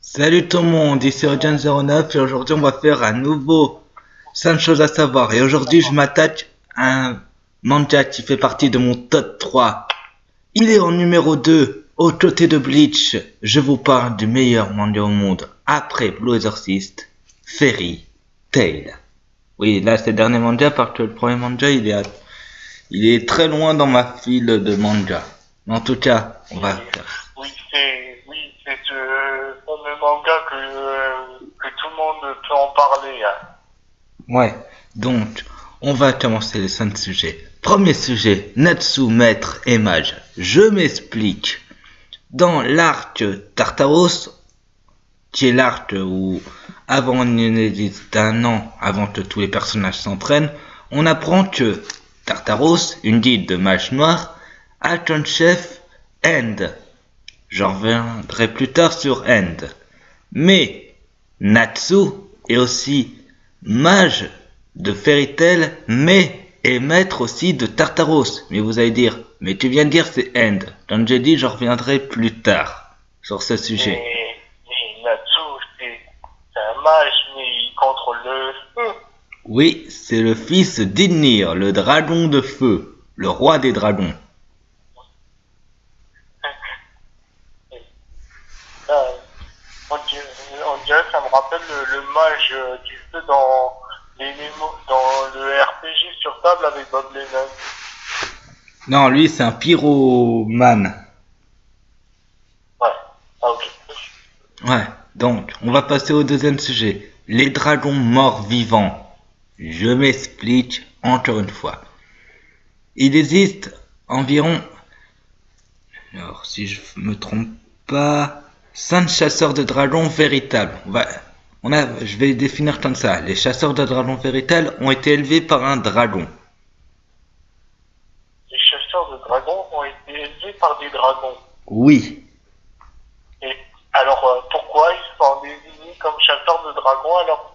Salut tout le monde, ici Audience09 et aujourd'hui on va faire un nouveau 5 choses à savoir. Et aujourd'hui je m'attaque à un manga qui fait partie de mon top 3. Il est en numéro 2, aux côtés de Bleach. Je vous parle du meilleur manga au monde, après Blue Exorcist, Fairy Tail. Oui, là c'est le dernier manga parce que le premier manga il est très loin dans ma file de manga. Mais en tout cas, on va faire. Oui, c'est ce fameux manga que tout le monde peut en parler, hein. Ouais, donc, on va commencer les 5 sujets. Premier sujet, Natsu, maître et mage. Je m'explique. Dans l'arc Tartaros, qui est l'arc où, avant une inédite d'un an, avant que tous les personnages s'entraînent, on apprend que Tartaros, une guilde de mages noirs, a comme chef End. J'en reviendrai plus tard sur End. Mais Natsu est aussi mage de Fairy Tail, mais est maître aussi de Tartaros. Mais vous allez dire, mais tu viens de dire c'est End. Comme j'ai dit, j'en reviendrai plus tard sur ce sujet. Mais Natsu, c'est un mage, mais il contrôle le feu. Oui, c'est le fils d'Ynir, le dragon de feu, le roi des dragons. Là, on dirait que ça me rappelle le mage du feu dans dans le RPG sur table avec Bob Lennon. Non, lui c'est un pyromane. Ouais, ah ok. Ouais, donc on va passer au deuxième sujet. Les dragons morts vivants. Je m'explique encore une fois. Il existe environ, alors si je me trompe pas, 5 chasseurs de dragons véritables. Je vais définir comme ça. Les chasseurs de dragons véritables ont été élevés par un dragon. Les chasseurs de dragons ont été élevés par des dragons. Oui. Et alors, pourquoi ils sont désignés comme chasseurs de dragons alors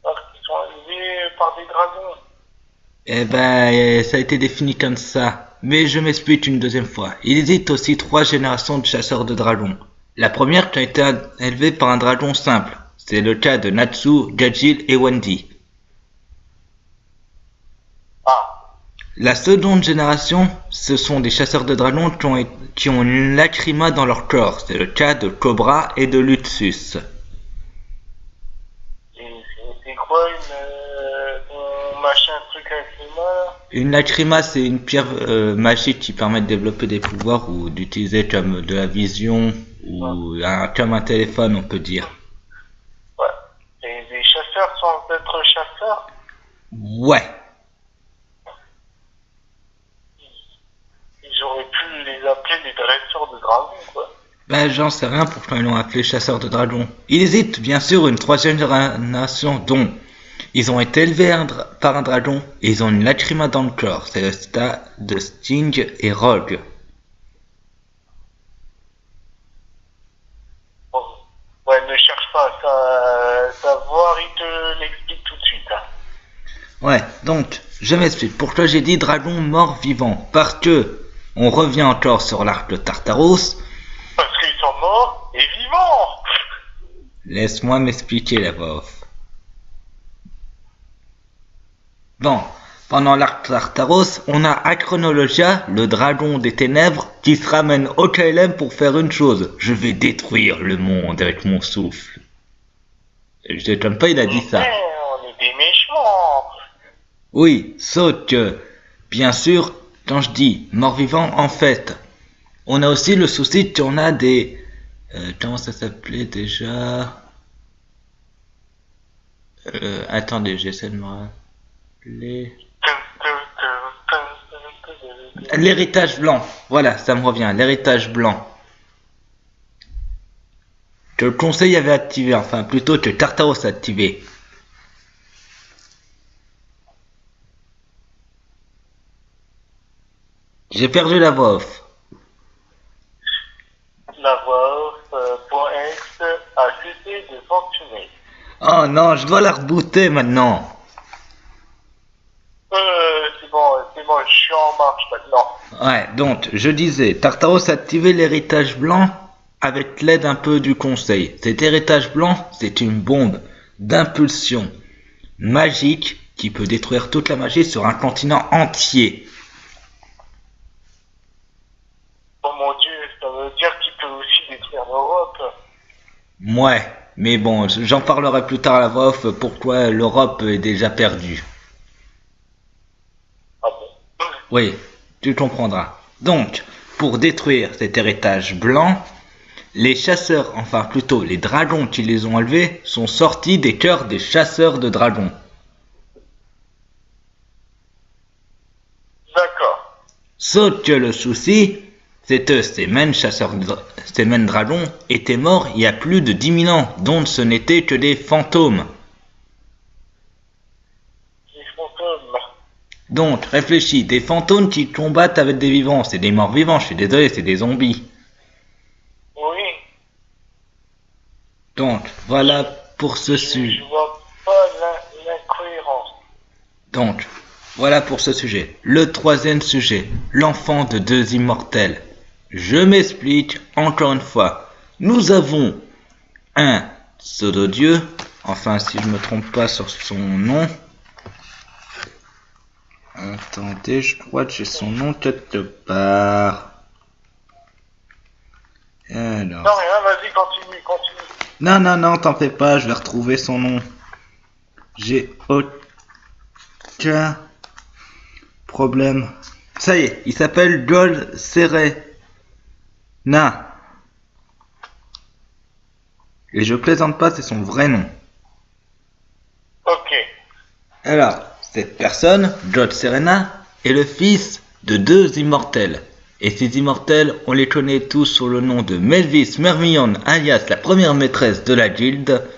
qu'ils sont élevés par des dragons? Eh ben, ça a été défini comme ça. Mais je m'explique une deuxième fois. Il existe aussi 3 générations de chasseurs de dragons. La première qui a été élevée par un dragon simple. C'est le cas de Natsu, Gajil et Wendy. Ah, La seconde génération, ce sont des chasseurs de dragons qui ont une lacrima dans leur corps. C'est le cas de Cobra et de Luxus. c'est quoi un machin truc avec les mains là? Une lacrima, c'est une pierre magique qui permet de développer des pouvoirs ou d'utiliser comme de la vision ou comme un téléphone, on peut dire. Ouais. Et les chasseurs sans être chasseurs, Ouais. ils auraient pu les appeler les dresseurs de dragons, quoi. Ben, j'en sais rien pourquoi ils l'ont appelé chasseurs de dragons. Il existe bien sûr une troisième génération dont ils ont été élevés par un dragon et ils ont une lacrima dans le corps. C'est le stade de Sting et Rogue. Bon. Ouais, ne cherche pas à savoir, il te l'explique tout de suite, hein. Ouais, donc, je m'explique. Pourquoi j'ai dit dragon mort-vivant? Parce que, on revient encore sur l'arc de Tartaros. Parce qu'ils sont morts et vivants. Laisse-moi m'expliquer la voix off. Bon, pendant l'arc Tartaros, on a Acronologia, le dragon des ténèbres, qui se ramène au KLM pour faire une chose. Je vais détruire le monde avec mon souffle. Je ne pas, il a dit ça. On est des méchants. Oui, sauf que, bien sûr, quand je dis mort-vivant, en fait, on a aussi le souci qu'on a des... comment ça s'appelait déjà? Attendez, j'essaie de me rappeler... L'héritage blanc, voilà, ça me revient, l'héritage blanc. Que le conseil avait activé, enfin plutôt que Tartaros a activé. J'ai perdu la voix off. La voix off, point X a cessé de fonctionner. Oh non, je dois la rebooter maintenant. C'est bon, je suis en marche maintenant. Ouais, donc, je disais, Tartaros a activé l'héritage blanc avec l'aide un peu du conseil. Cet héritage blanc, c'est une bombe d'impulsion magique qui peut détruire toute la magie sur un continent entier. Oh mon dieu, ça veut dire qu'il peut aussi détruire l'Europe. Ouais, mais bon, j'en parlerai plus tard à la voix off pourquoi l'Europe est déjà perdue. Ah bon? Oui, tu comprendras. Donc, pour détruire cet héritage blanc, les chasseurs, enfin plutôt les dragons qui les ont enlevés, sont sortis des cœurs des chasseurs de dragons. D'accord. Sauf que le souci, c'est que ces mêmes dragons étaient morts il y a plus de 10 000 ans, dont ce n'étaient que des fantômes. Les fantômes. Donc, réfléchis, des fantômes qui combattent avec des vivants, c'est des morts vivants, je suis désolé, c'est des zombies. Oui. Donc, voilà pour ce Je sujet. vois pas l'incohérence. Donc, voilà pour ce sujet. Le troisième sujet, l'enfant de deux immortels. Je m'explique encore une fois. Nous avons un pseudo-dieu, enfin si je me trompe pas sur son nom. Attendez, je crois que j'ai son nom quelque part. Alors. Non, rien, vas-y, continue. Non, t'en fais pas, je vais retrouver son nom. J'ai aucun problème. Ça y est, il s'appelle Jol Serena. Et je plaisante pas, c'est son vrai nom. Ok. Alors, cette personne, Jol Serena, est le fils de deux immortels. Et ces immortels, on les connaît tous sous le nom de Melvis Mermion, alias la première maîtresse de la guilde,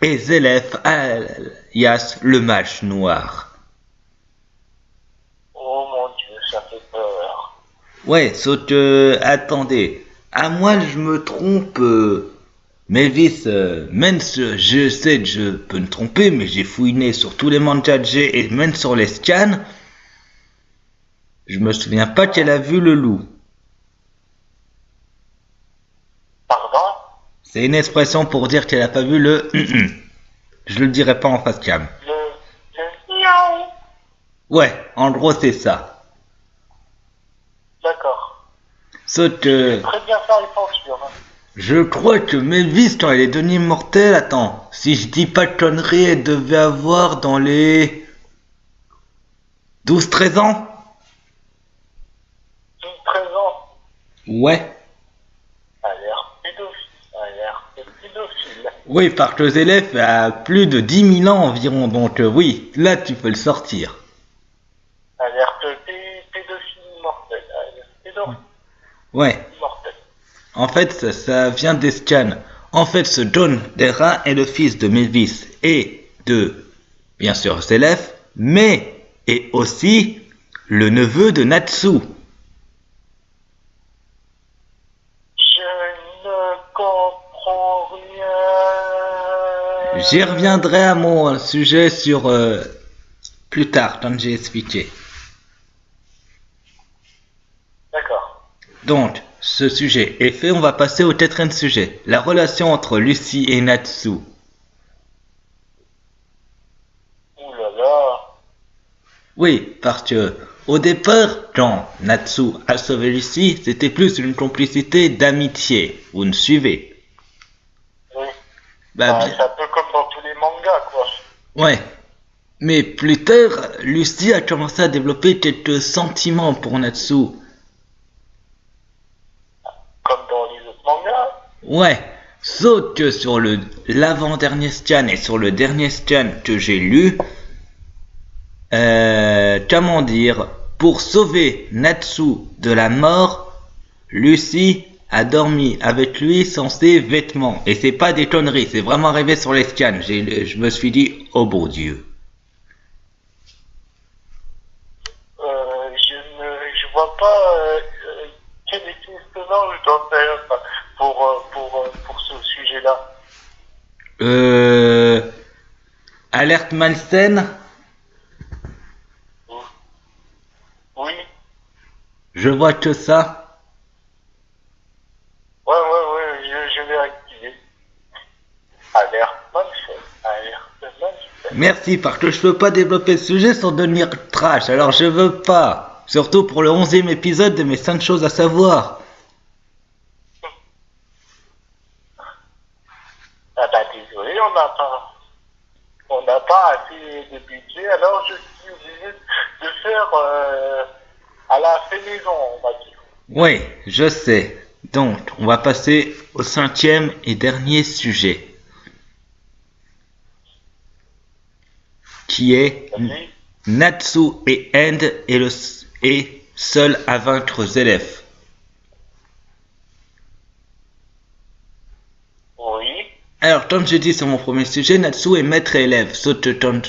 et Zélef, alias le mage noir. Oh mon dieu, ça fait peur. Ouais, sauf que, attendez, à moins que je me trompe, Melvis, même si je sais que je peux me tromper, mais j'ai fouiné sur tous les mangas que j'ai et même sur les scans, je me souviens pas qu'elle a vu le loup. Pardon? C'est une expression pour dire qu'elle a pas vu le Je le dirai pas en face cam. Le miaou. Ouais, en gros c'est ça. D'accord. Sauf que Très bien faire les censures. Hein. je crois que Melvis, quand elle est devenue immortelle, attends, si je dis pas de conneries, elle devait avoir dans les 12-13 ans. 13 ans. Ouais. A l'air pédophile. Oui, parce que Zélef a plus de 10 000 ans environ, donc oui, là tu peux le sortir. A l'air pédophile mortel. A l'air pédophile Ouais. mortel. En fait, ça vient des scans. En fait, ce John Dera est le fils de Melvis et de, bien sûr, Zélef, mais est aussi le neveu de Natsu. Je ne comprends rien. J'y reviendrai à mon sujet sur plus tard, quand j'ai expliqué. D'accord. Donc, ce sujet est fait, on va passer au quatrième sujet. La relation entre Lucy et Natsu. Ouh là là. Oui, parce que au départ, quand Natsu a sauvé Lucy, c'était plus une complicité d'amitié. Vous me suivez? Oui. Bah, C'est un peu comme dans tous les mangas, quoi. ouais. Mais plus tard, Lucy a commencé à développer quelques sentiments pour Natsu. Comme dans les autres mangas. Ouais. Sauf que sur l'avant-dernier scan et sur le dernier scan que j'ai lu, comment dire, pour sauver Natsu de la mort, Lucy a dormi avec lui sans ses vêtements. Et c'est pas des conneries, c'est vraiment arrivé sur les scans. Je me suis dit, oh bon Dieu. Je vois pas quel équivalent je dois faire pour ce sujet-là. Alerte malsaine. Oui. Je vois que ça. Ouais, vais activer. Alerte mal fait. Alerte mal fait. Merci, parce que je peux pas développer le sujet sans devenir trash, alors je veux pas. Surtout pour le 11e épisode de mes 5 choses à savoir. Ah bah désolé, on n'a pas assez de budget, alors je suis obligé de faire à la maison, on va dire. Oui, je sais. Donc, on va passer au 5e et dernier sujet. Qui est Vas-y. Natsu et End est seul à vaincre Zelef. Oui. Alors, comme j'ai dit sur mon premier sujet, Natsu est maître et élève. Sauf que, comme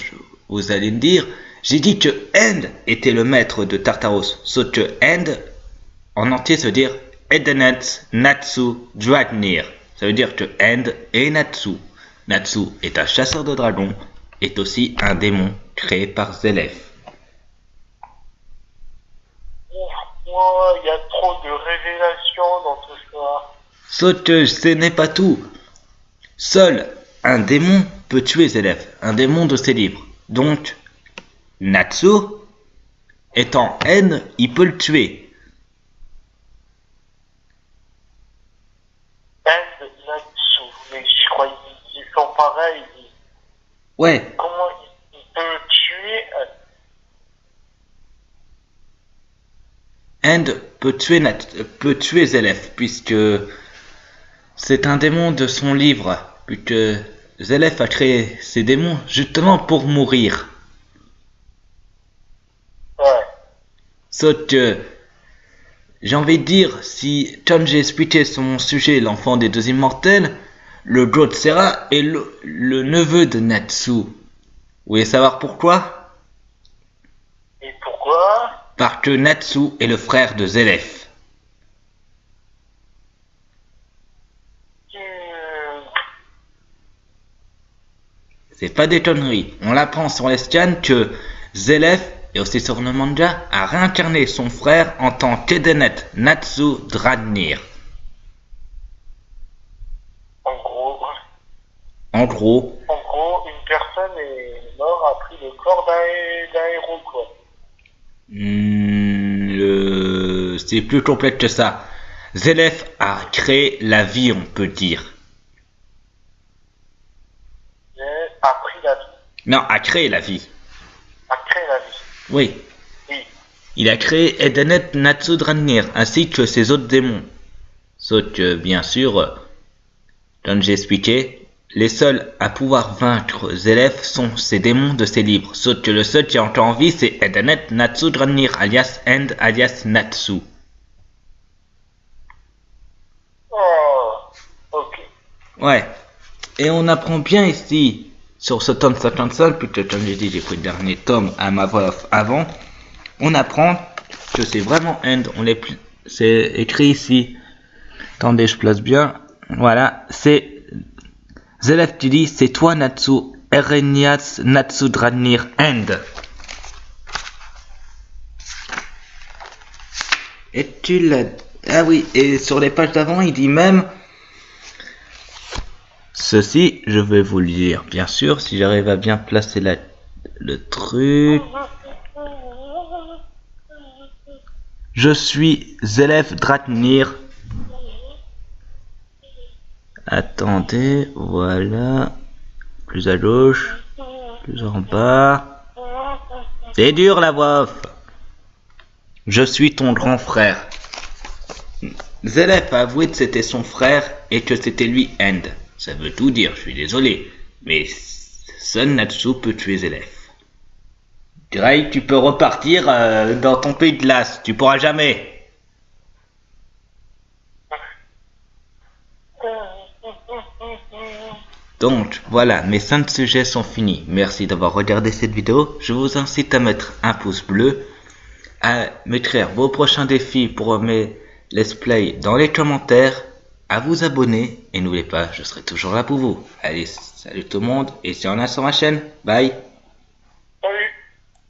vous allez me dire, j'ai dit que End était le maître de Tartaros. Sauf que End, en entier, ça veut dire Edenet Natsu Dragnir. Ça veut dire que End est Natsu. Natsu est un chasseur de dragons, est aussi un démon créé par Zelef. Il y a trop de révélations dans tout ça. Sauf que ce n'est pas tout. Seul un démon peut tuer Zelef, un démon de ses livres. Donc, Natsu, étant End, il peut le tuer. End, Natsu, mais je crois qu'ils sont pareils. Ouais, Comment il peut tuer End peut tuer Zelef, puisque c'est un démon de son livre, puisque Zelef a créé ces démons justement pour mourir. Ouais. Sauf que, j'ai envie de dire, si, comme j'ai expliqué sur mon sujet, l'enfant des deux immortels, le God Serra est le neveu de Natsu. Vous voulez savoir pourquoi? Et pourquoi? Parce que Natsu est le frère de Zelef. C'est pas des conneries. On l'apprend sur les scans que Zelef, et aussi sur le manga, a réincarné son frère en tant qu'Edenet Natsu Dragnir. En gros, En gros, une personne est morte, a pris le corps d'un héros, quoi. c'est plus complexe que ça. Zelef a créé la vie, on peut dire. A pris la vie. Non, a créé la vie. A créé la vie. Oui. Oui. Il a créé Edenet Natsu Dragnir, ainsi que ses autres démons. Sauf que, bien sûr, comme j'ai expliqué, les seuls à pouvoir vaincre Zelef sont ces démons de ses livres. Sauf que le seul qui est encore en vie, c'est Edenet Natsu Dragnir, alias End, alias Natsu. Oh, ok. Ouais. Et on apprend bien ici, sur ce tome 55, puisque comme j'ai dit, j'ai pris le dernier tome à ma voix off avant, on apprend que c'est vraiment End, c'est écrit ici. Attendez, je place bien. Voilà, c'est Zelef qui dit, c'est toi Natsu, Erenias Natsu Dragnir End. Et tu l'as... Ah oui, et sur les pages d'avant, il dit même... Ceci, je vais vous le dire, bien sûr, si j'arrive à bien placer le truc. Je suis Zelef Dragnir. Attendez, voilà. Plus à gauche, plus en bas. C'est dur la voix off. Je suis ton grand frère. Zelef a avoué que c'était son frère et que c'était lui End. Ça veut tout dire, je suis désolé. Mais seul Natsu peut tuer Zelef. Grey, tu peux repartir dans ton pays de glace. Tu pourras jamais. Donc, voilà, mes 5 sujets sont finis. Merci d'avoir regardé cette vidéo. Je vous incite à mettre un pouce bleu, à m'écrire vos prochains défis pour mes let's play dans les commentaires, à vous abonner, et n'oubliez pas, je serai toujours là pour vous. Allez, salut tout le monde, et si on a sur ma chaîne, bye.